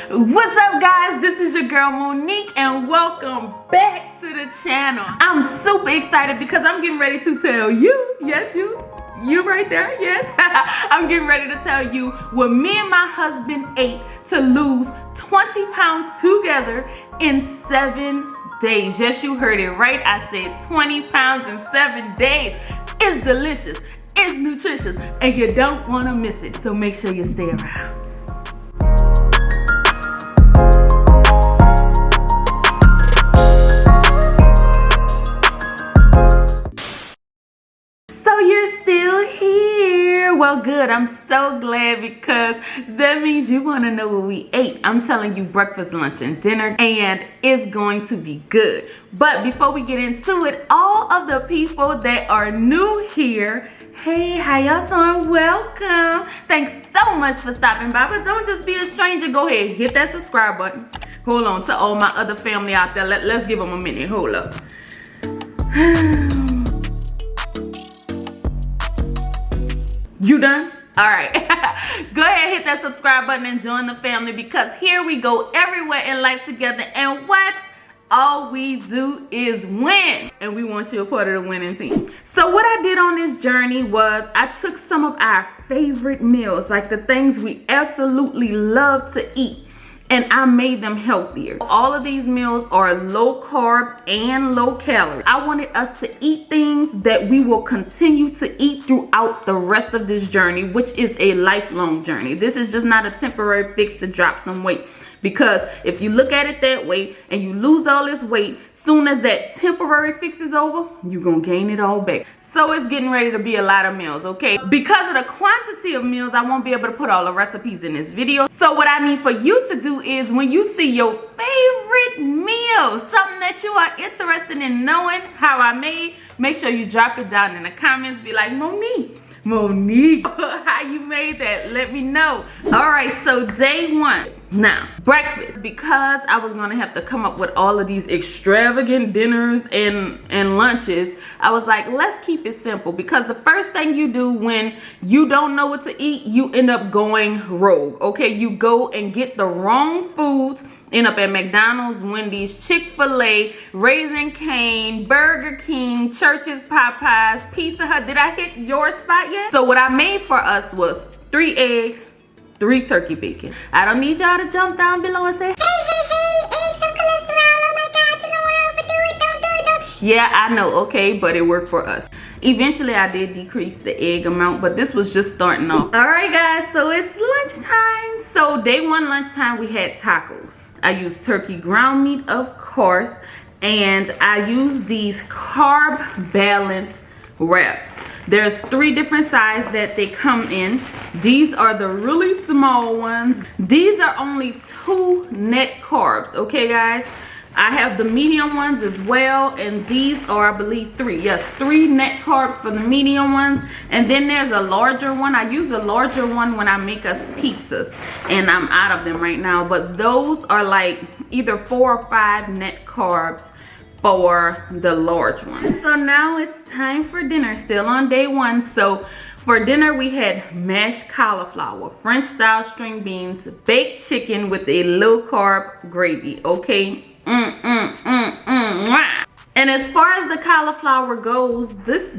What's up, guys? This is your girl Monique and welcome back to the channel. I'm super excited because I'm getting ready to tell you, yes, you right there, yes. I'm getting ready to tell you what me and my husband ate to lose 20 pounds together in 7 days. Yes, you heard it right. I said 20 pounds in 7 days. It's delicious, it's nutritious, and you don't want to miss it. So make sure you stay around. So you're still here. Well, good. I'm so glad because that means you want to know what we ate. I'm telling you, breakfast, lunch, and dinner, and it's going to be good. But before we get into it, all of the people that are new here, hey, how y'all doing? Welcome. Thanks so much for stopping by, but don't just be a stranger. Go ahead, hit that subscribe button. Hold on, to all my other family out there, let's give them a minute. Hold up. You done? All right. Go ahead, hit that subscribe button and join the family because here we go everywhere in life together. And what? All we do is win. And we want you a part of the winning team. So what I did on this journey was I took some of our favorite meals, like the things we absolutely love to eat, and I made them healthier. All of these meals are low carb and low calorie. I wanted us to eat things that we will continue to eat throughout the rest of this journey, which is a lifelong journey. This is just not a temporary fix to drop some weight. Because if you look at it that way and you lose all this weight, soon as that temporary fix is over, you're gonna gain it all back. So it's getting ready to be a lot of meals, okay? Because of the quantity of meals, I won't be able to put all the recipes in this video. So what I need for you to do is when you see your favorite meal, something that you are interested in knowing how I made, make sure you drop it down in the comments. Be like, Monique, how you made that? Let me know. All right, so day one. Now, breakfast. Because I was gonna have to come up with all of these extravagant dinners and lunches, I was like, let's keep it simple. Because the first thing you do when you don't know what to eat, you end up going rogue, okay? You go and get the wrong foods, end up at McDonald's, Wendy's, Chick-fil-A, Raising Cane, Burger King, Church's, Popeyes, Pizza Hut. Did I hit your spot yet? So what I made for us was 3 eggs, 3 turkey bacon. I don't need y'all to jump down below and say, hey, eggs have cholesterol. Oh my God, you don't want to overdo it. Don't do it. Yeah, I know, okay, but it worked for us. Eventually, I did decrease the egg amount, but this was just starting off. All right, guys, so it's lunchtime. So day one lunchtime, we had tacos. I used turkey ground meat, of course, and I used these carb balance wraps. There's 3 different sizes that they come in. These are the really small ones. These are only 2 net carbs, okay, guys? I have the medium ones as well, and these are, I believe, 3. Yes, 3 net carbs for the medium ones. And then there's a larger one. I use the larger one when I make us pizzas, and I'm out of them right now. But those are like either 4 or 5 net carbs for the large one. So now it's time for dinner, still on day one. So for dinner we had mashed cauliflower, French style string beans, baked chicken with a low carb gravy, okay? And as far as the cauliflower goes, this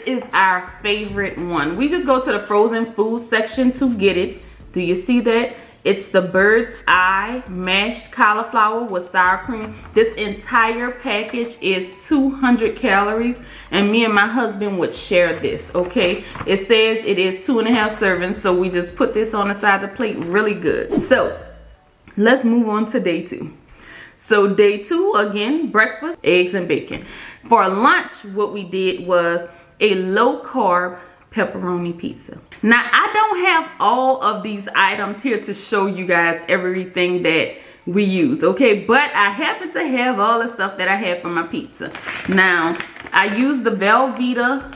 is our favorite one. We just go to the frozen food section to get it. Do you see that? It's the Bird's Eye mashed cauliflower with sour cream. This entire package is 200 calories, and me and my husband would share this, okay? It says it is 2.5 servings, so we just put this on the side of the plate, really good. So let's move on to day 2. So day 2, again, breakfast, eggs and bacon. For lunch, what we did was a low carb pepperoni pizza. Now, I don't have all of these items here to show you guys everything that we use, okay? But I happen to have all the stuff that I had for my pizza. Now, I used the Velveeta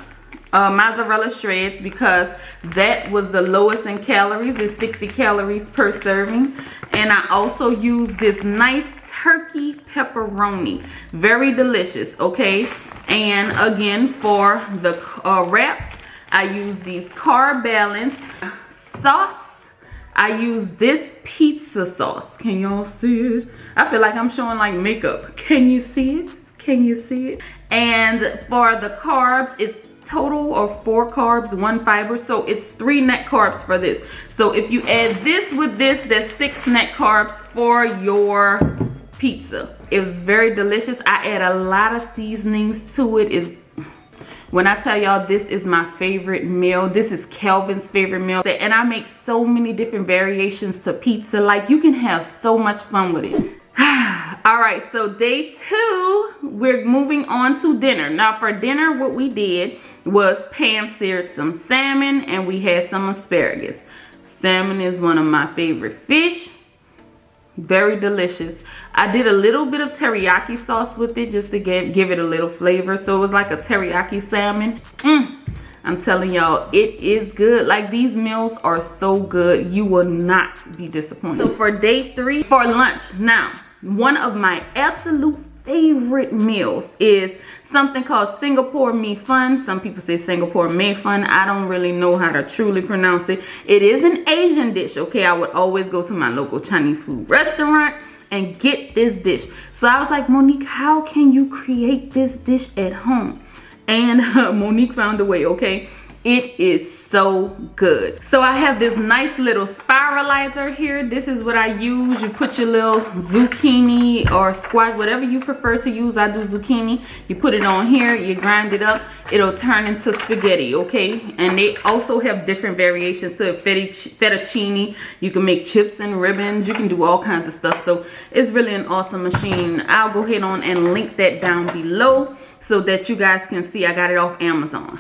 mozzarella shreds because that was the lowest in calories. It's 60 calories per serving. And I also used this nice turkey pepperoni. Very delicious, okay? And again, for the wraps, I use these carb balance sauce. I use this pizza sauce. Can y'all see it? I feel like I'm showing like makeup. Can you see it? Can you see it? And for the carbs, it's total of 4 carbs, 1 fiber. So it's 3 net carbs for this. So if you add this with this, there's 6 net carbs for your pizza. It was very delicious. I add a lot of seasonings to it. When I tell y'all this is my favorite meal, this is Kelvin's favorite meal, and I make so many different variations to pizza. Like, you can have so much fun with it. All right, so day 2, we're moving on to dinner. Now for dinner, what we did was pan-seared some salmon, and we had some asparagus. Salmon is one of my favorite fish. Very delicious. I did a little bit of teriyaki sauce with it just to give it a little flavor. So it was like a teriyaki salmon. I'm telling y'all, it is good. Like, these meals are so good. You will not be disappointed. So for day 3, for lunch, now, one of my absolute favorite meals is something called Singapore mee fun. Some people say Singapore mee fun. I don't really know how to truly pronounce it. It is an Asian dish, okay? I would always go to my local Chinese food restaurant and get this dish. So I was like, Monique, how can you create this dish at home? And Monique found a way, okay? It is so good. So I have this nice little spiralizer here. This is what I use. You put your little zucchini or squash, whatever you prefer to use. I do zucchini. You put it on here, you grind it up. It'll turn into spaghetti, okay? And they also have different variations to it. Fettuccine. You can make chips and ribbons. You can do all kinds of stuff. So it's really an awesome machine. I'll go ahead on and link that down below so that you guys can see. I got it off Amazon.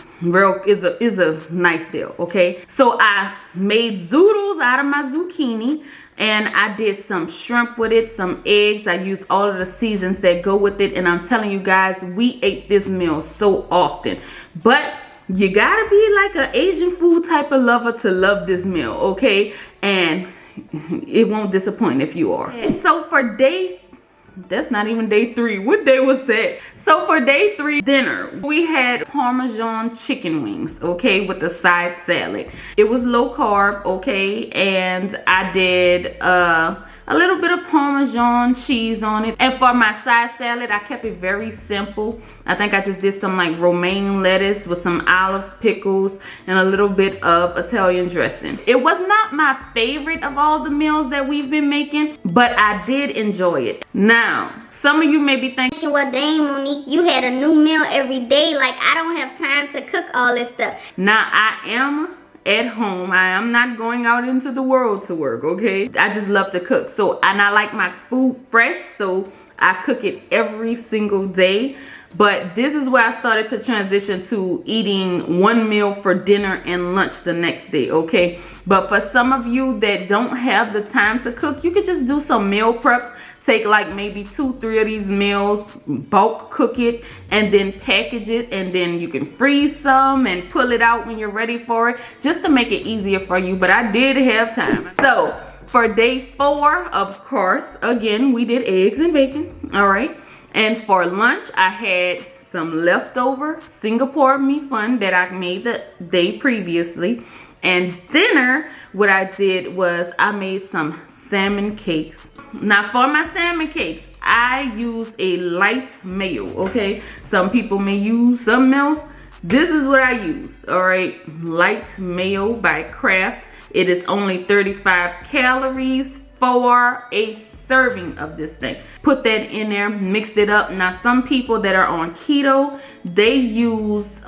Is a nice deal, okay? So I made zoodles out of my zucchini, and I did some shrimp with it, some eggs. I used all of the seasons that go with it, and I'm telling you guys, we ate this meal so often. But you gotta be like an Asian food type of lover to love this meal, okay? And it won't disappoint if you are. So for that's not even day 3. What day was that? So for day 3 dinner, we had Parmesan chicken wings, okay, with a side salad. It was low carb, okay, and I did a little bit of Parmesan cheese on it. And for my side salad, I kept it very simple. I think I just did some like romaine lettuce with some olives, pickles, and a little bit of Italian dressing. It was not my favorite of all the meals that we've been making, but I did enjoy it. Now, some of you may be thinking, well, dang, Monique, you had a new meal every day. Like, I don't have time to cook all this stuff. Now, I am at home. I am not going out into the world to work, okay? I just love to cook. So, and I like my food fresh, so I cook it every single day. But this is where I started to transition to eating one meal for dinner and lunch the next day, okay? But for some of you that don't have the time to cook, you could just do some meal preps. Take like maybe 2-3 of these meals, bulk cook it, and then package it, and then you can freeze some and pull it out when you're ready for it, just to make it easier for you. But I did have time. So for day 4, of course, again, we did eggs and bacon, all right? And for lunch, I had some leftover Singapore mee fun that I made the day previously. And dinner, what I did was I made some salmon cakes. Now for my salmon cakes, I use a light mayo, okay? Some people may use something else. This is what I use, all right? Light mayo by Kraft. It is only 35 calories for a serving of this thing. Put that in there, mixed it up. Now some people that are on keto, they use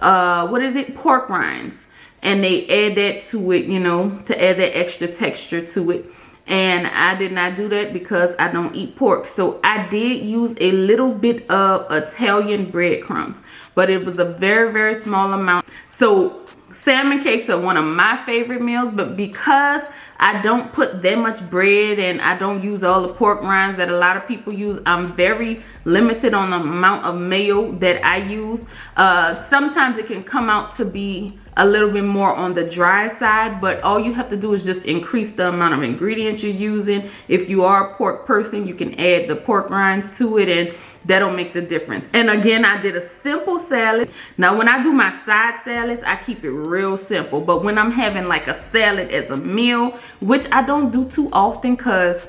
pork rinds, and they add that to it, you know, to add that extra texture to it. And I did not do that because I don't eat pork. So I did use a little bit of Italian breadcrumbs, but it was a very, very small amount. So salmon cakes are one of my favorite meals, but because I don't put that much bread and I don't use all the pork rinds that a lot of people use, I'm very limited on the amount of mayo that I use. Sometimes it can come out to be a little bit more on the dry side, but all you have to do is just increase the amount of ingredients you're using. If you are a pork person, you can add the pork rinds to it, and that'll make the difference. And again, I did a simple salad. Now when I do my side salads, I keep it real simple, but when I'm having like a salad as a meal, which I don't do too often because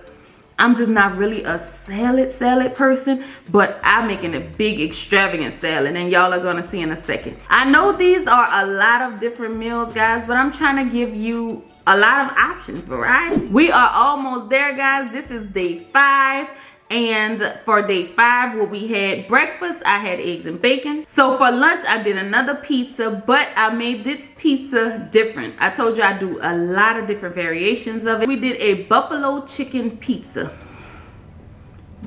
I'm just not really a salad person, but I'm making a big extravagant salad, and y'all are gonna see in a second. I know these are a lot of different meals, guys, but I'm trying to give you a lot of options, variety. We are almost there, guys. This is day 5. And for day 5, what we had breakfast, I had eggs and bacon. So for lunch, I did another pizza, but I made this pizza different. I told you I do a lot of different variations of it. We did a buffalo chicken pizza.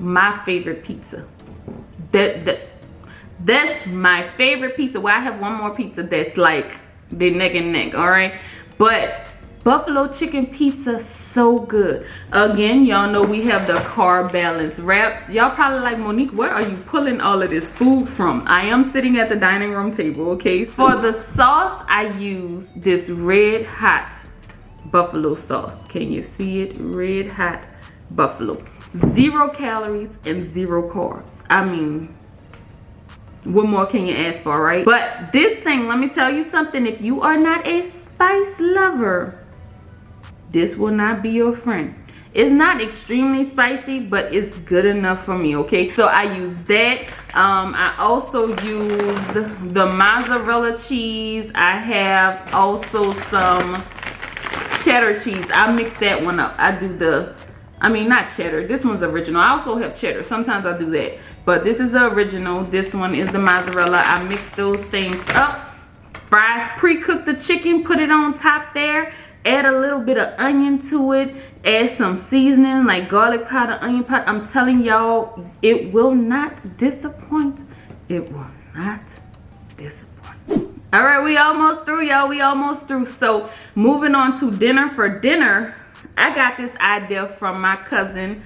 My favorite pizza. That's my favorite pizza. Well, I have one more pizza that's like they neck and neck, all right? But buffalo chicken pizza, so good. Again, y'all know we have the carb balance wraps. Y'all probably like, Monique, where are you pulling all of this food from? I am sitting at the dining room table, okay? For the sauce, I use this red hot buffalo sauce. Can you see it? Red hot buffalo. 0 calories and 0 carbs. I mean, what more can you ask for, right? But this thing, let me tell you something. If you are not a spice lover, this will not be your friend. It's not extremely spicy, but it's good enough for me, okay? So I use that. I also used the mozzarella cheese. I have also some cheddar cheese. I mix that one up. I do the, I mean, not cheddar. This one's original. I also have cheddar. Sometimes I do that. But this is the original. This one is the mozzarella. I mix those things up. Fries, pre-cook the chicken, put it on top there. Add a little bit of onion to it. Add some seasoning like garlic powder, onion powder. I'm telling y'all, it will not disappoint. It will not disappoint. All right, we almost through, y'all. We almost through. So moving on to dinner. For dinner, I got this idea from my cousin.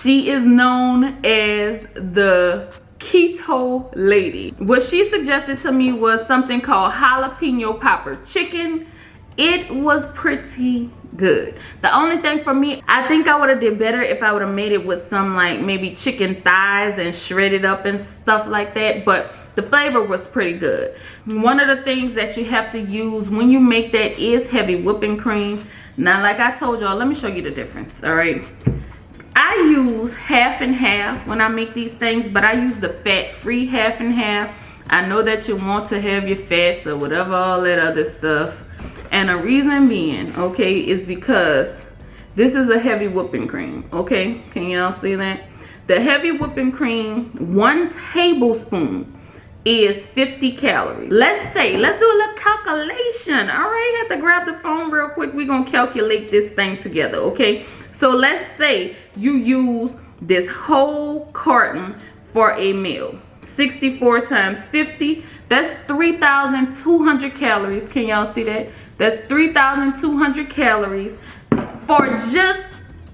She is known as the keto lady. What she suggested to me was something called jalapeno popper chicken. It was pretty good. The only thing for me, I think I would have did better if I would have made it with some like maybe chicken thighs and shredded up and stuff like that, but the flavor was pretty good. One of the things that you have to use when you make that is heavy whipping cream. Now, like I told y'all, let me show you the difference, all right? I use half and half when I make these things, but I use the fat-free half and half. I know that you want to have your fats or whatever, all that other stuff. And the reason being, okay, is because this is a heavy whipping cream, okay? Can y'all see that? The heavy whipping cream, 1 tablespoon is 50 calories. Let's do a little calculation, all right? Have to grab the phone real quick. We're gonna calculate this thing together, okay? So let's say you use this whole carton for a meal. 64 times 50, that's 3,200 calories. Can y'all see that? That's 3,200 calories for just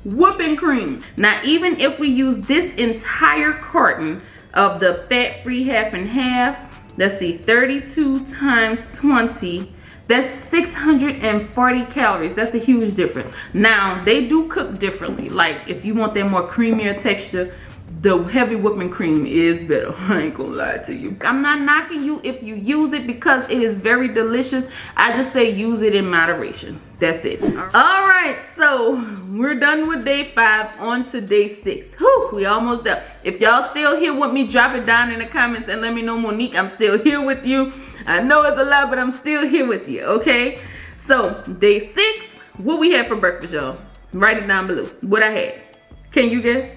whipping cream. Now, even if we use this entire carton of the fat-free half and half, let's see, 32 times 20, that's 640 calories. That's a huge difference. Now, they do cook differently. Like, if you want that more creamier texture, the heavy whipping cream is better. I ain't gonna lie to you. I'm not knocking you if you use it because it is very delicious. I just say use it in moderation. That's it. All right, so we're done with day 5. On to day 6. Whew, we almost there. If y'all still here with me, drop it down in the comments and let me know, Monique, I'm still here with you. I know it's a lot, but I'm still here with you, okay? So day 6, what we had for breakfast, y'all? Write it down below. What I had. Can you guess?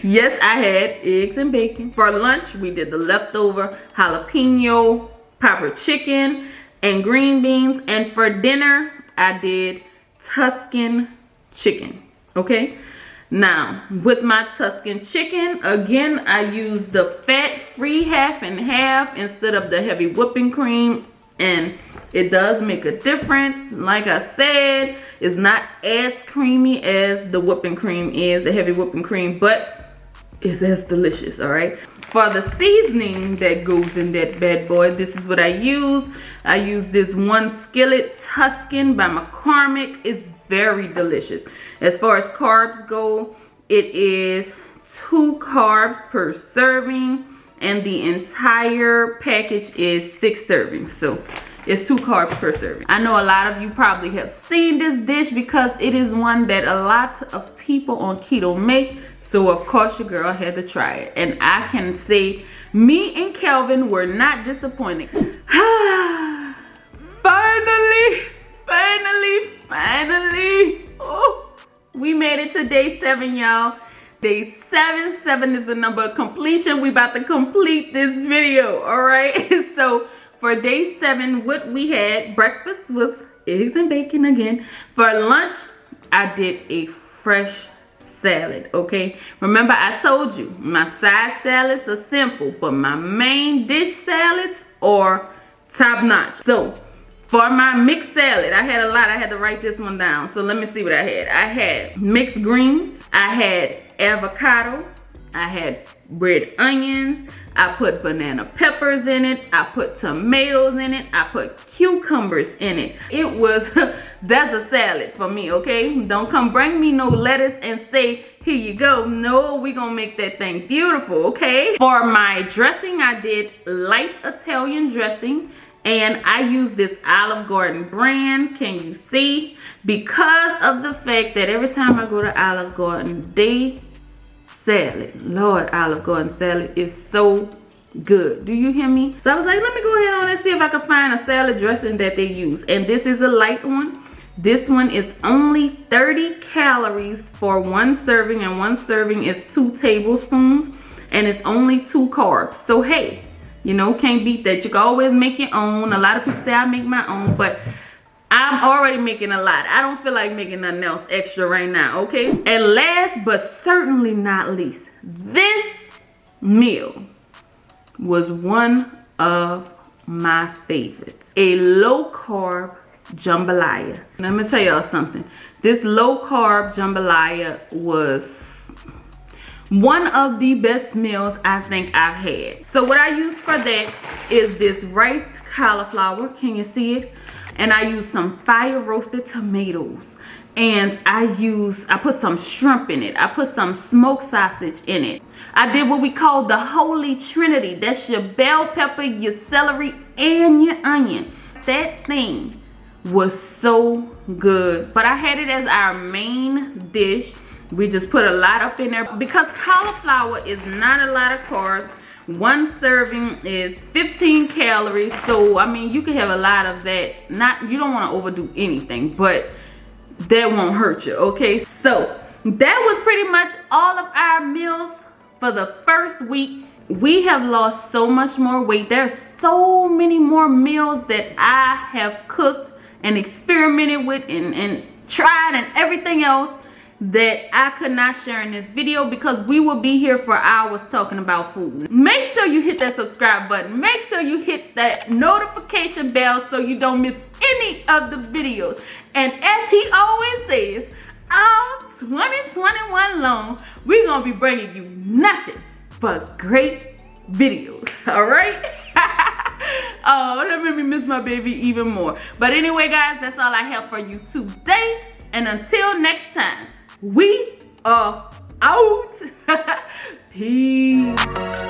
Yes, I had eggs and bacon. For lunch, we did the leftover jalapeno popper chicken and green beans. And for dinner, I did Tuscan chicken, okay? Now, with my Tuscan chicken, again, I used the fat-free half and half instead of the heavy whipping cream. And it does make a difference. Like I said, it's not as creamy as the whipping cream is, the heavy whipping cream, but is as delicious, all right? For the seasoning that goes in that bad boy, this is what I use. I use this one skillet Tuscan by McCormick. It's very delicious. As far as carbs go, it is 2 carbs per serving, and the entire package is 6 servings. So it's 2 carbs per serving. I know a lot of you probably have seen this dish because it is one that a lot of people on keto make. So of course your girl had to try it. And I can say me and Kelvin were not disappointed. Finally. Oh, we made it to day 7, y'all. Day 7 is the number of completion. We about to complete this video, all right? So for day 7, what we had, breakfast was eggs and bacon again. For lunch, I did a fresh salad, okay? Remember, I told you, my side salads are simple, but my main dish salads are top notch. So for my mixed salad, I had a lot. I had to write this one down. So let me see what I had. I had mixed greens. I had avocado. I had red onions. I put banana peppers in it. I put tomatoes in it. I put cucumbers in it. It was, that's a salad for me, okay? Don't come bring me no lettuce and say, here you go. No, we gonna make that thing beautiful, okay? For my dressing, I did light Italian dressing. And I use this Olive Garden brand, can you see? Because of the fact that every time I go to Olive Garden, they salad, Lord, Olive Garden salad is so good. Do you hear me? So I was like, let me go ahead on and see if I can find a salad dressing that they use. And this is a light one. This one is only 30 calories for 1 serving, and 1 serving is 2 tablespoons, and it's only 2 carbs. So hey, you know, can't beat that. You can always make your own. A lot of people say I make my own, but I'm already making a lot. I don't feel like making nothing else extra right now, okay? And last but certainly not least, this meal was one of my favorites. A low carb jambalaya. Let me tell y'all something. This low carb jambalaya was one of the best meals I think I've had. So what I use for that is this riced cauliflower. Can you see it? And I use some fire roasted tomatoes. And I put some shrimp in it. I put some smoked sausage in it. I did what we call the Holy Trinity. That's your bell pepper, your celery, and your onion. That thing was so good. But I had it as our main dish. We just put a lot up in there because cauliflower is not a lot of carbs. 1 serving is 15 calories. So, I mean, you can have a lot of that. You don't want to overdo anything, but that won't hurt you, okay? So, that was pretty much all of our meals for the first week. We have lost so much more weight. There's so many more meals that I have cooked and experimented with and tried and everything else that I could not share in this video because we will be here for hours talking about food. Make sure you hit that subscribe button. Make sure you hit that notification bell so you don't miss any of the videos. And as he always says, all 2021 long, we're gonna be bringing you nothing but great videos, all right? Oh, that made me miss my baby even more. But anyway, guys, that's all I have for you today. And until next time, we are out. Peace.